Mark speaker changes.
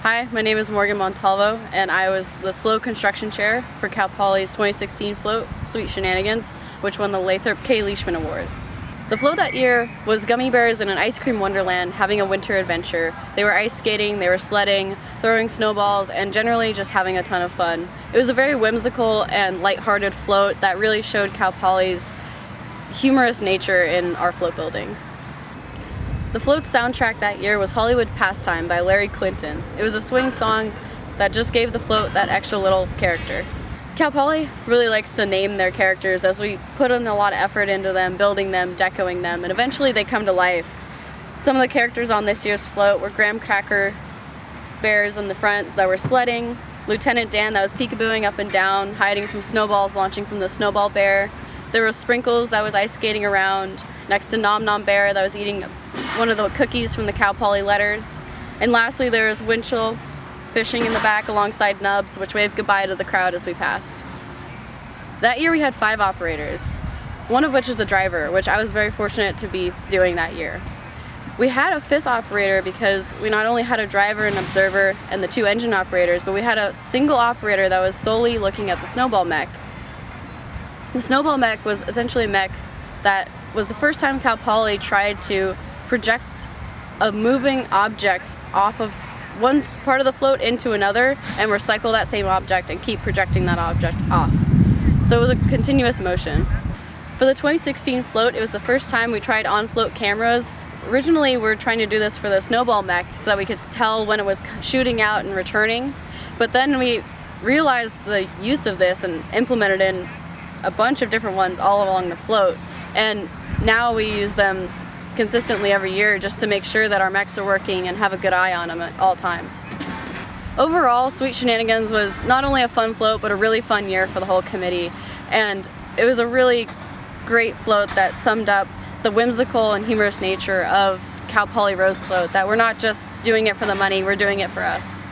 Speaker 1: Hi, my name is Morgan Montalvo, and I was the slow construction chair for Cal Poly's 2016 float, Sweet Shenanigans, which won the Lathrop K. Leishman Award. The float that year was gummy bears in an ice cream wonderland having a winter adventure. They were ice skating, they were sledding, throwing snowballs, and generally just having a ton of fun. It was a very whimsical and lighthearted float that really showed Cal Poly's humorous nature in our float building. The float's soundtrack that year was Hollywood Pastime by Larry Clinton. It was a swing song that just gave the float that extra little character. Cal Poly really likes to name their characters as we put in a lot of effort into them, building them, decoing them, and eventually they come to life. Some of the characters on this year's float were graham cracker bears in the front that were sledding, Lieutenant Dan that was peekabooing up and down, hiding from snowballs launching from the snowball bear. There was Sprinkles that was ice skating around next to Nom Nom Bear that was eating one of the cookies from the Cal Poly letters. And lastly, there was Winchell fishing in the back alongside Nubs, which waved goodbye to the crowd as we passed. That year we had 5 operators, one of which is the driver, which I was very fortunate to be doing that year. We had a 5th operator because we not only had a driver and observer and the 2 engine operators, but we had a single operator that was solely looking at the snowball mech. The snowball mech was essentially a mech that was the first time Cal Poly tried to project a moving object off of one part of the float into another and recycle that same object and keep projecting that object off. So it was a continuous motion. For the 2016 float, it was the first time we tried on-float cameras. Originally, we were trying to do this for the snowball mech so that we could tell when it was shooting out and returning, but then we realized the use of this and implemented it in a bunch of different ones all along the float, and now we use them consistently every year just to make sure that our mechs are working and have a good eye on them at all times. Overall, Sweet Shenanigans was not only a fun float, but a really fun year for the whole committee, and it was a really great float that summed up the whimsical and humorous nature of Cal Poly Rose Float, that we're not just doing it for the money, we're doing it for us.